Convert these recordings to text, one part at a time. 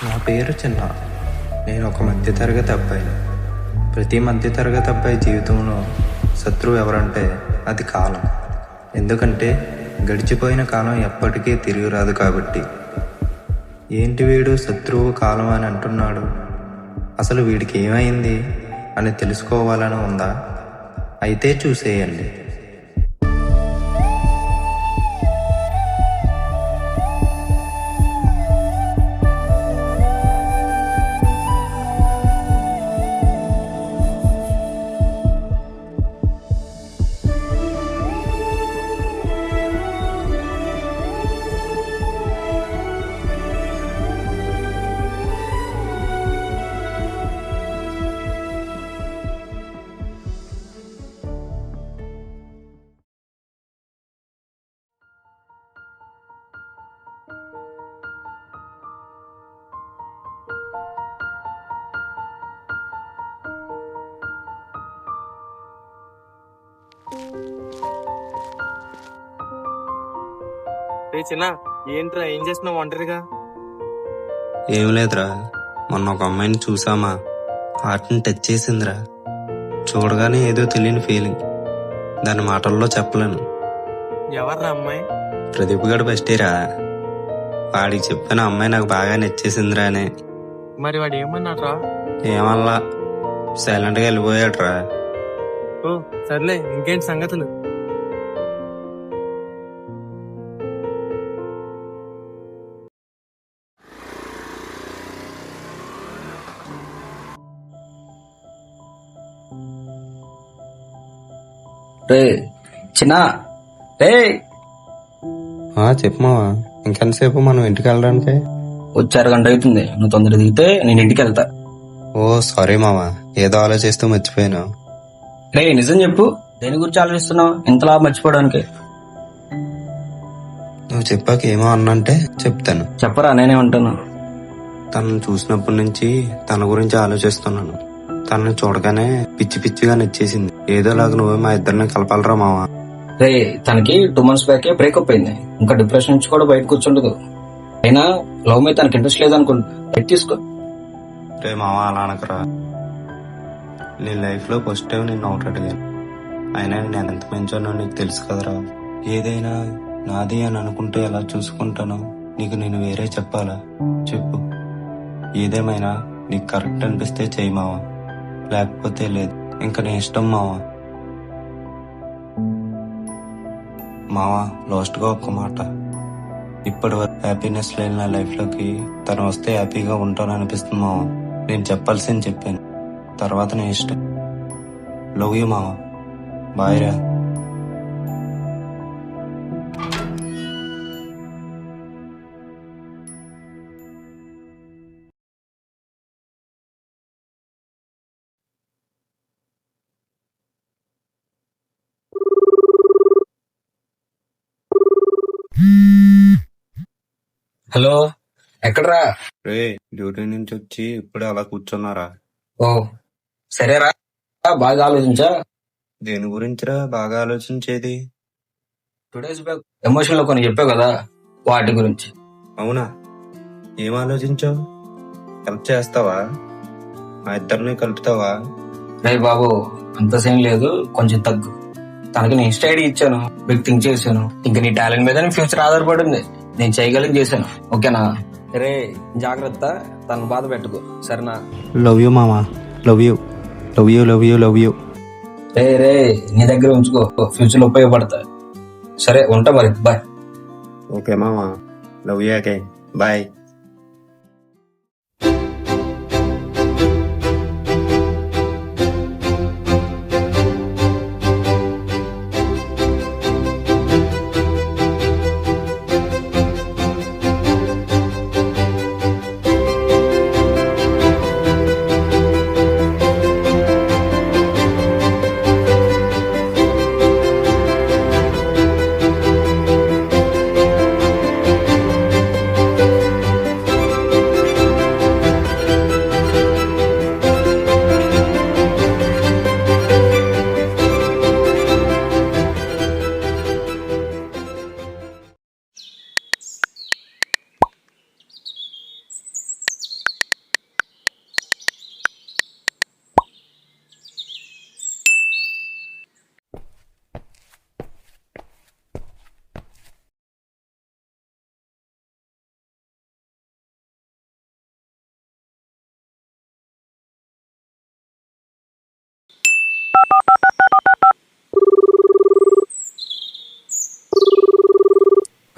నా పేరు చిన్న. నేను ఒక మధ్యతరగతి అబ్బాయిని. ప్రతి మధ్యతరగతి అబ్బాయి జీవితంలో శత్రువు ఎవరంటే అది కాలం. ఎందుకంటే గడిచిపోయిన కాలం ఎప్పటికీ తిరిగి రాదు కాబట్టి. ఏంటి వీడు శత్రువు కాలం అని అంటున్నాడు, అసలు వీడికి ఏమైంది అని తెలుసుకోవాలని ఉందా? అయితే చూసేయండి. చిన్న ఏంట్రా ఏం చేస్తున్నావు ఒంటరిగా? ఏం లేదురా, మొన్న ఒక అమ్మాయిని చూసామా, హార్ట్ని టచ్ చేసిందిరా. చూడగానే ఏదో తెలియని ఫీలింగ్, దాని మాటల్లో చెప్పలేను. ఎవర్రా అమ్మాయి? ప్రదీప్ గడు బెస్టీరా. వాడికి చెప్పిన అమ్మాయి నాకు బాగా నచ్చేసిందిరా అని. మరి వాడు ఏమన్నాడ్రా? ఏమల్లా, సైలెంట్గా వెళ్ళిపోయాడురా. ఓ సర్లే, ఇంకేంటి సంగతులు? రే చిన్న, రే చెప్పు మావా, ఇంకెంతసేపు మనం ఇంటికి వెళ్ళడానికి? వచ్చారు గంట అవుతుంది. నువ్వు తొందరగా దిగితే నేను ఇంటికి వెళ్తా. ఓ సారీ మావా, ఏదో ఆలోచిస్తూ మర్చిపోయాను. రే నిజం చెప్పు, దేని గురించి ఆలోచిస్తున్నావు ఇంతలా మర్చిపోవడానికి? నువ్వు చెప్పాక ఏమో అన్నంటే చెప్తాను. చెప్పరా, నేనే ఉంటాను. తనను చూసినప్పటి నుంచి తన గురించి ఆలోచిస్తున్నాను. తనని చూడగానే పిచ్చి పిచ్చిగా నచ్చేసింది. ఏదోలాగా నువ్వే మా ఇద్దరిని కలపాలరా మావా. రే తనకి 2 months బ్యాకే బ్రేకప్ అయింది. ఇంకా డిప్రెషన్ నుంచి కూడా బయట కూర్చుండదు. అయినా లవ్ మీద తనకి ఇంట్రెస్ట్ లేదనుకుంటా, తీసుకో. రే మావా, అలా అనకరా. నీ లైఫ్ లో ఫస్ట్ టైం నేను ఒకటి అడిగాను, అయినా నేను ఎంత మంచోనో నీకు తెలుసు కదరా. ఏదైనా నాది అని అనుకుంటే ఎలా చూసుకుంటానో నీకు నేను వేరే చెప్పాలా? చెప్పు. ఏదేమైనా నీకు కరెక్ట్ అనిపిస్తే చెయ్యి మావా, లేకపోతే లేదు. ఇంకా నీ ఇష్టం మావా. మావా, లాస్ట్ గా ఒక్క మాట. ఇప్పటి వరకు హ్యాపీనెస్ లేని నా లైఫ్ లోకి తను వస్తే హ్యాపీగా ఉంటాను అనిపిస్తుంది మావా. నేను చెప్పాల్సింది చెప్పాను, తర్వాత నీ ఇష్టం. లవ్ యూ మావా, బాయ్ రా. హలో, ఎక్కడరా? రే, డ్యూటీ నుంచి వచ్చి ఇప్పుడే అలా కూర్చున్నారా. ఓ సరేరా, బాగా ఆలోచించా. దేని గురించిరా బాగా ఆలోచించేది? 2 days బ్యాక్ ఎమోషన్ లో కొన్ని చెప్పావు కదా, వాటి గురించి. అవునా, ఏం ఆలోచించావు? హెల్ప్ చేస్తావా? మా ఇద్దరిని కలుపుతావా? రే బాబు, అంత సేమ్ లేదు, కొంచెం తగ్గు. తనకి నేను ఇన్స్టా ఐడి ఇచ్చాను, బిగ్ థింక్ చేశాను. ఇంకా నీ టాలెంట్ మీద ఫ్యూచర్ ఆధారపడింది. నేను చేయగలిగి చేశాను, ఓకేనా? రే జాగ్రత్త, తను బాధ పెట్టుకో, సరేనా? లవ్ యూ మామా, love you, love you, love you, love you. రే నీ దగ్గర ఉంచుకో, ఫ్యూచర్ లో ఉపయోగపడతా. సరే ఉంటా మరి, బాయ్. ఓకే మామా, love you again, bye.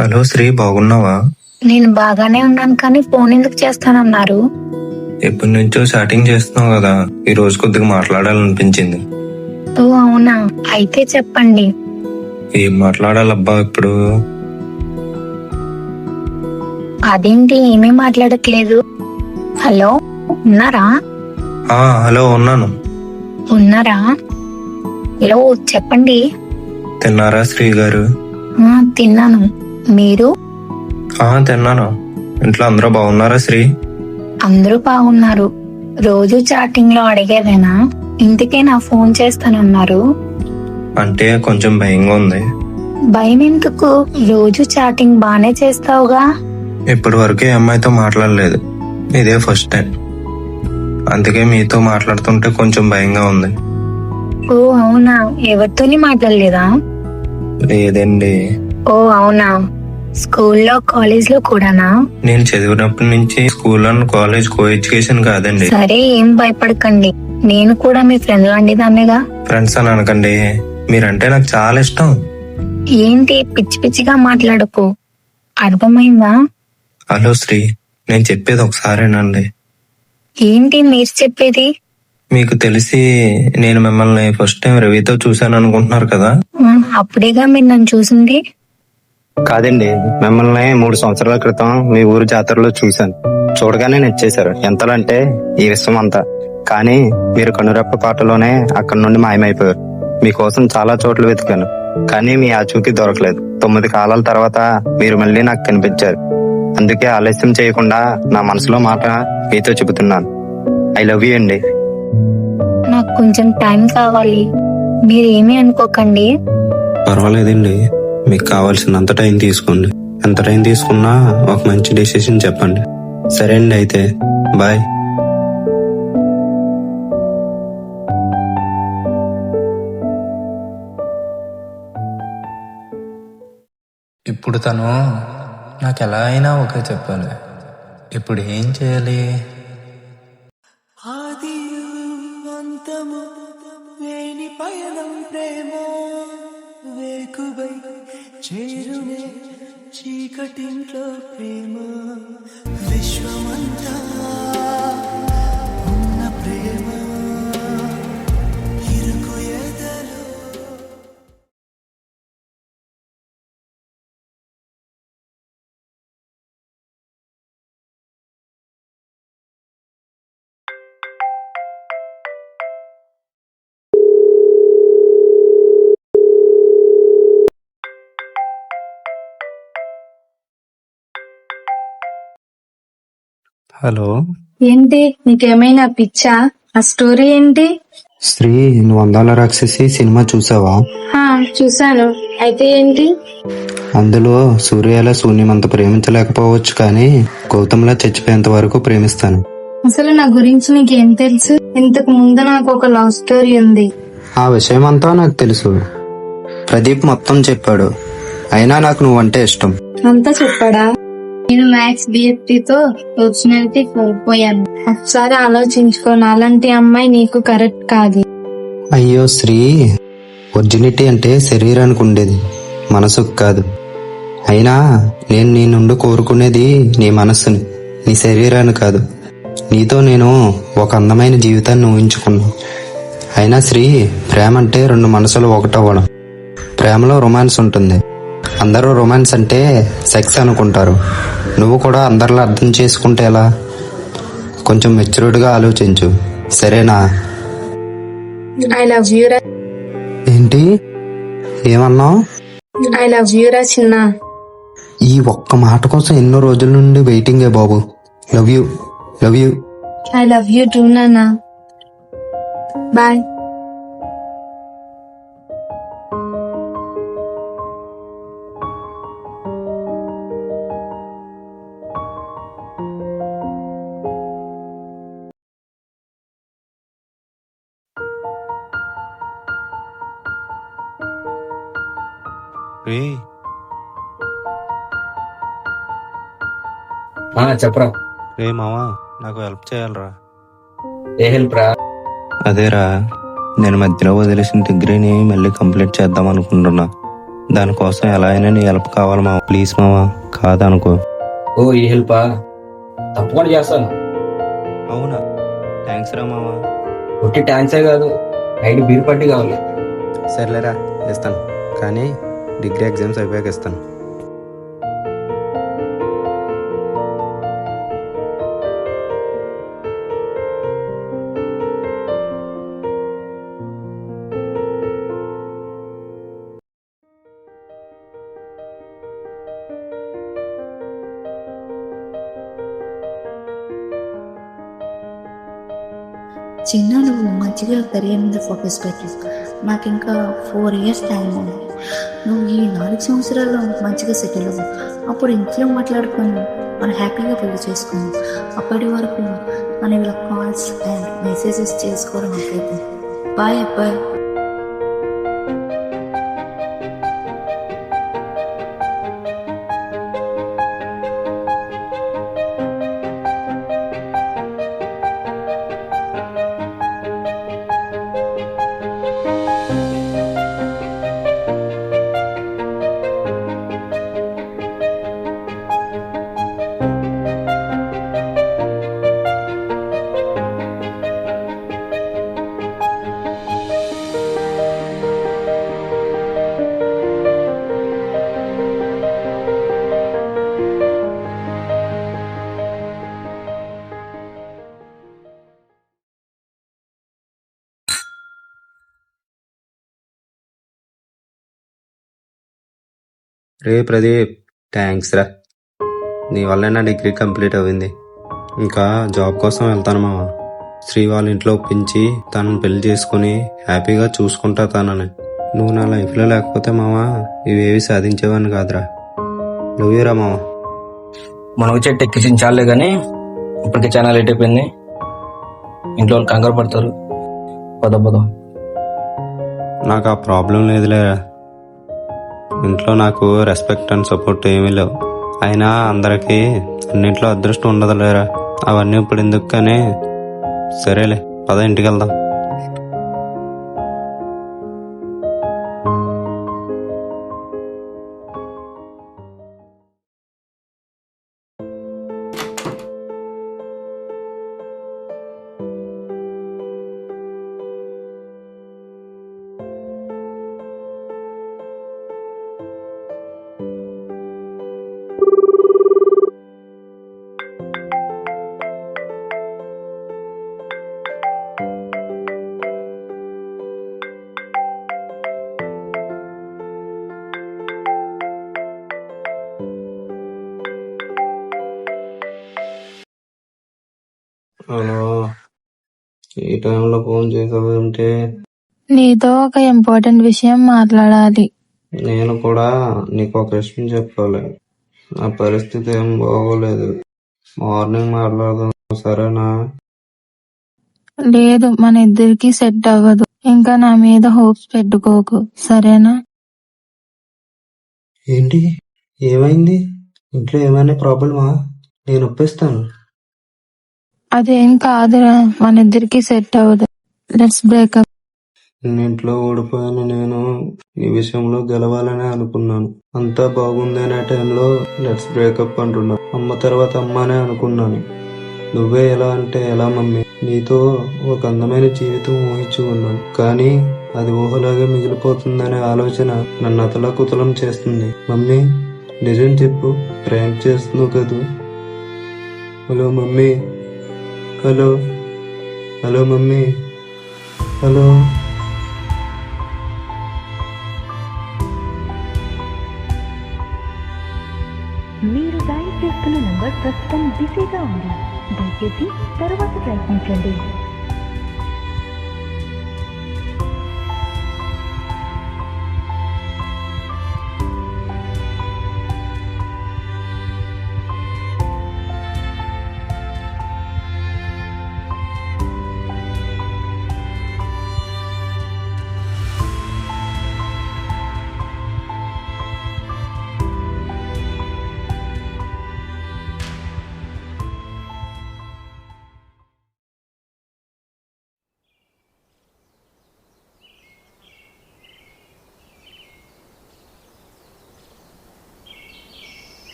Hello Sri, బాగున్నావా? నేను బాగానే ఉన్నాను, కానీ ఫోన్ ఎందుకు చేస్తానన్నారు? ఎప్పటి నుంచో చాటింగ్ చేస్తున్నావు కదా, ఈ రోజు కొద్దిగా మాట్లాడాలనిపించింది. ఓ అవునా, అయితే చెప్పండి. ఏం మాట్లాడాలబ్బా ఇప్పుడు? అదేంటి ఏమీ మాట్లాడట్లేదు? హలో, ఉన్నారా? హలో, ఉన్నాను. ఉన్నారా? హలో, చెప్పండి. తిన్నారా శ్రీ గారు? తిన్నాను. మీరు? తిన్నాను. ఇంట్లో అందరూ బాగున్నారా శ్రీ? అందరూ బాగున్నారు. రోజు చాటింగ్ లో అడిగేదేనా? ఇంటికే నా ఫోన్ చేస్తానన్నారు. అంటే కొంచెం భయంగా ఉంది. భయం ఎందుకు? రోజు చాటింగ్ బానే చేస్తావుగా. ఇప్పటి వరకు ఏ అమ్మాయితో మాట్లాడలేదు, ఇదే ఫస్ట్ టైం. అందుకే మీతో మాట్లాడుతుంటే కొంచెం భయంగా ఉంది. ఓ అవునా, ఎవరితోని మాట్లాడలేదా? లేదండి. ఓ అవునా, స్కూల్లో కాలేజ్ లో కూడానా? నేను చదివినప్పటి నుంచి school and college co education కాదండి. సరే, ఏం భయపడకండి. నేను కూడా మీ ఫ్రెండ్ లాంటిదాన్నేగా. ఫ్రెండ్స్ అని అనకండి, మీరంటే నాకు చాలా ఇష్టం. ఏంటి పిచ్చి పిచ్చిగా మాట్లాడకు, అర్థమైందా? హలో శ్రీ, నేను చెప్పేది ఒకసారేనండి. ఏంటి మీరు చెప్పేది? మీకు తెలిసి నేను మిమ్మల్ని ఫస్ట్ టైం రవితో చూశాను అనుకుంటున్నారు కదా? అప్పుడేగా మీరు నన్ను చూసింది. కాదండి, మిమ్మల్ని 3 సంవత్సరాల క్రితం మీ ఊరు జాతరలో చూశాను. చూడగానే నచ్చేశారు. ఎంతలంటే ఈ విశ్వం అంతా. కానీ మీరు కనురెప్ప పాటలోనే అక్కడి నుండి మాయమైపోయారు. మీకోసం చాలా చోట్ల వెతికాను, కానీ మీ ఆచూకీ దొరకలేదు. 9 కాలాల తర్వాత మీరు మళ్ళీ నాకు కనిపించారు. అందుకే ఆలస్యం చేయకుండా నా మనసులో మాట మీతో చెబుతున్నాను. ఐ లవ్ యూ అండి. నాకు కొంచెం టైం కావాలి, మీరేమీ అనుకోకండి. పర్వాలేదండి, మీకు కావాల్సినంత టైం తీసుకోండి. ఎంత టైం తీసుకున్నా ఒక మంచి డెసిషన్ చెప్పండి. సరే అండి, అయితే బాయ్. ఇప్పుడు తను నాకు ఎలా అయినా ఓకే చెప్పాలి. ఇప్పుడు ఏం చేయాలి? అంతము వేని పయనం ప్రేమ వేకువై చేరునే చీకటింట్లో ప్రేమ విశ్వమంతా ఉన్న ప్రేమ ఇరుకు ఎదలో. హలో ఏంటి, నీకేమైనా పిచ్చా? ఆ స్టోరీ ఏంటి? శ్రీ, నువ్వు అందాల రాక్షసి సినిమా చూసావా? చూసాను. అయితే ఏంటి? అందులో సూర్యలా శూన్యమంత ప్రేమించలేకపోవచ్చు, కానీ గౌతంలా చచ్చిపోయేంత వరకు ప్రేమిస్తాను. అసలు నా గురించి నీకేం తెలుసు? ఇంతకు ముందు నాకు ఒక లవ్ స్టోరీ ఉంది. ఆ విషయం అంతా నాకు తెలుసు. ప్రదీప్ మొత్తం చెప్పాడు. అయినా నాకు నువ్వంటే ఇష్టం. అంతా చెప్పాడా? నేను మ్యాథ్స్ బిఎఫ్టీతో ఒరిజినాలిటీ కోల్పోయాను. ఒకసారి ఆలోచించుకో, నాలాంటి అమ్మాయి నీకు కరెక్ట్ కాదు. అయ్యో శ్రీ, ఒరిజినిటీ అంటే శరీరానికి ఉండేది, మనసుకు కాదు. అయినా నేను నీ నుండి కోరుకునేది నీ మనస్సుని, నీ శరీరాన్ని కాదు. నీతో నేను ఒక అందమైన జీవితాన్ని ఊహించుకున్నా. అయినా శ్రీ, ప్రేమ అంటే 2 మనసులు ఒకటవ్వడం. ప్రేమలో రొమాన్స్ ఉంటుంది. అందరూ రొమాన్స్ అంటే సెక్స్ అనుకుంటారు. నువ్వు కూడా అందరిలా అర్థం చేసుకుంటే ఎలా? కొంచెం మెచ్యూర్డ్గా ఆలోచించు, సరేనా? ఐ లవ్ యూ రా. ఏంటి ఏమన్నావు? ఐ లవ్ యూ రా చిన్న. ఈ ఒక్క మాట కోసం ఎన్నో రోజుల నుండి వెయిటింగే బాబు. Love you, love you. I love you too నాన్న. బాయ్. రే, చెప్పరా. రే మావా, నాకు హెల్ప్ చేయాలరా. ఏ హెల్ప్ రా? అదేరా, నేను మధ్యలో వదిలేసిన డిగ్రీని మళ్ళీ కంప్లీట్ చేద్దాం అనుకుంటున్నా. దానికోసం ఎలా అయినా నీ హెల్ప్ కావాలి మావా, ప్లీజ్ మావా, కాదనుకో. ఓ ఈ హెల్పా, తప్పకుండా చేస్తాను. అవునా, థ్యాంక్స్ రా మావా. ఒట్టి ట్యాంక్సే కాదు, నైట్ బీర్ పార్టీ కావాలి. సర్లేరా, ఇస్తాను, కానీ డిగ్రీ ఎగ్జామ్స్ అయిపోయాక ఇస్తాను. చిన్న నువ్వు మంచిగా కెరియర్ మీద ఫోకస్ పెట్టు. నాకు ఇంకా 4 years టైం ఉంది. నువ్వు ఈ 4 సంవత్సరాల్లో మంచిగా సెటిల్ అవ్వు. అప్పుడు ఇంట్లో మాట్లాడుకొని మనం హ్యాపీగా పెళ్లి చేసుకున్నాం. అప్పటి వరకు మన ఇలా కాల్స్ అండ్ మెసేజెస్ చేసుకోవడం అయిపోతుంది. బాయ్ అబ్బాయి. రే ప్రదీప్, థ్యాంక్స్ రా, నీ వల్లే నా డిగ్రీ కంప్లీట్ అయింది. ఇంకా జాబ్ కోసం వెళ్తాను మావా. శ్రీ వాళ్ళ ఇంట్లో ఒప్పించి తనను పెళ్లి చేసుకుని హ్యాపీగా చూసుకుంటా తనని. నువ్వు నా లైఫ్లో లేకపోతే మావా ఇవేవి సాధించేవాడిని కాదురా. నువ్వేరా మావా. మనకు చెట్టు ఎక్కించాలే కానీ ఇప్పటికే చాలా లేట్ అయిపోయింది. ఇంట్లో వాళ్ళు కంగారు పడతారు. పద. నాకు ఆ ప్రాబ్లం లేదులేరా. ఇంట్లో నాకు రెస్పెక్ట్ అండ్ సపోర్ట్ ఏమీ లేవు. అయినా అందరికీ అన్నింట్లో అదృష్టం ఉండదు లేరా. అవన్నీ ఇప్పుడు ఎందుకు కానీ, సరేలే పద ఇంటికి వెళ్దాం. హలో, ఈ టైంలో ఫోన్ చేసావంటే? నీతో ఒక ఇంపార్టెంట్ విషయం మాట్లాడాలి. నేను కూడా నీకు ఒక విషయం చెప్పాలి. నా పరిస్థితి ఏం బాగోలేదు. మార్నింగ్ మాట్లాడదాం, సరేనా? లేదు, మన ఇద్దరికి సెట్ అవ్వదు. ఇంకా నా మీద హోప్స్ పెట్టుకోకు, సరేనా? ఏంటి, ఏమైంది? ఇంట్లో ఏమైనా ప్రాబ్లమా? నేను ఒప్పిస్తాను. అదేం కాదురా, మన ఇద్దరికి సెట్ అవ్వదు. Let's breakup. ఇంట్లో ఓడిపోయాను నేను. ఈ విషయంలో గెలవాలని అనుకున్నాను. అంతా బాగుంది అనే టైంలో లెట్స్ బ్రేకప్ అంటున్నా. అమ్మ తర్వాత అమ్మనే అనుకున్నాను. నువ్వే ఎలా అంటే ఎలా మమ్మీ? నీతో ఒక అందమైన జీవితం ఊహించి ఉన్నాను, కానీ అది ఊహలాగే మిగిలిపోతుందనే ఆలోచన నన్ను అతలాకుతలం చేస్తుంది. మమ్మీ, నిజం చెప్పు, ప్రాంక్ చేస్తున్నావు కదూ? Hello mummy, hello hello mummy, hello. మీరు డయల్ చేస్తున్న నంబర్ ప్రస్తుతం బిజీగా ఉంది. దయచేసి తర్వాత ప్రయత్నించండి.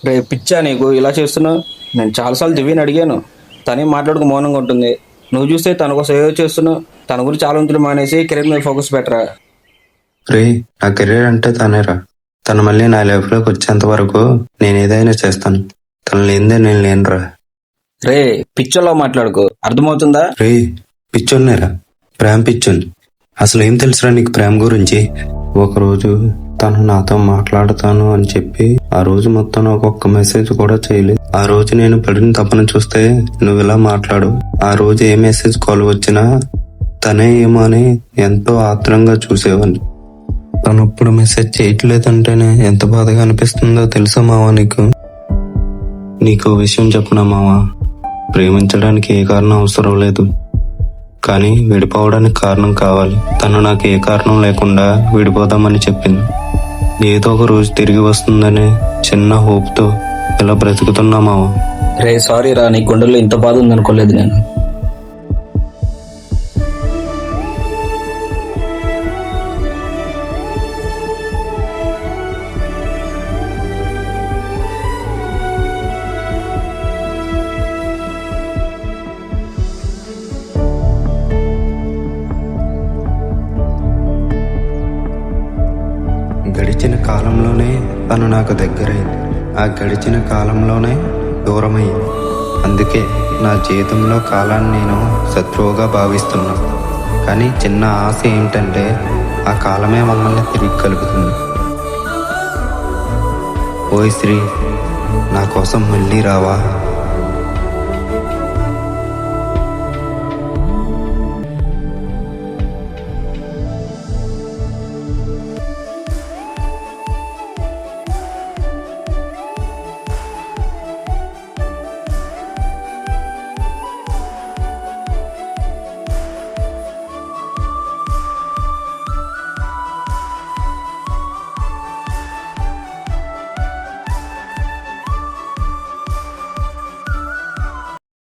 రే పిచ్చా నీకు ఇలా చేస్తున్నావు? నేను చాలాసార్లు దివ్యని అడిగాను, తనే మాట్లాడుకు మౌనంగా ఉంటుంది. నువ్వు చూస్తే తన కోసం ఏదో చేస్తున్నావు. తన గురించి ఆలోచించడం మానేసి కెరీర్ మీద ఫోకస్ పెట్టరా. రే నా కెరీర్ అంటే తనేరా. తను మళ్ళీ నా లైఫ్లోకి వచ్చేంత వరకు నేను ఏదైనా చేస్తాను. తను లేనిదే నేను లేనురా. రే పిచ్చోళ్ళ మాట్లాడుకో, అర్థమవుతుందా? రే పిచ్చోన్నేరా, ప్రేమ పిచ్చోని. అసలు ఏం తెలుసురా నీకు ప్రేమ గురించి? ఒకరోజు తను నాతో మాట్లాడతాను అని చెప్పి ఆ రోజు మొత్తం నాకు ఒక్క మెసేజ్ కూడా చేయలేదు. ఆ రోజు నేను పడిన తప్పని చూస్తే నువ్వు ఇలా మాట్లాడు. ఆ రోజు ఏ మెసేజ్ కాల్ వచ్చినా తనే ఏమో అని ఎంతో ఆత్రంగా చూసేవాడిని. తను ఇప్పుడు మెసేజ్ చేయట్లేదంటేనే ఎంత బాధగా అనిపిస్తుందో తెలుసా మావా నీకు? నీకు విషయం చెప్పునా మావా, ప్రేమించడానికి ఏ కారణం అవసరం లేదు, కానీ విడిపోవడానికి కారణం కావాలి. తను నాకు ఏ కారణం లేకుండా విడిపోదామని చెప్పింది. ఏదో ఒక రోజు తిరిగి వస్తుందనే చిన్న హోప్తో ఇలా బ్రతుకుతున్నా మావా. రే సారీ రా, నీ గుండెల్లో ఇంత బాధ ఉందనుకోలేదు నేను. గడిచిన కాలంలోనే తను నాకు దగ్గరైంది, ఆ గడిచిన కాలంలోనే దూరమైంది. అందుకే నా జీవితంలో కాలాన్ని నేను శత్రువుగా భావిస్తున్నా. కానీ చిన్న ఆశ ఏంటంటే ఆ కాలమే మమ్మల్ని తిరిగి కలుపుతుంది. ఓయ్ శ్రీ, నా కోసం మళ్ళీ రావా?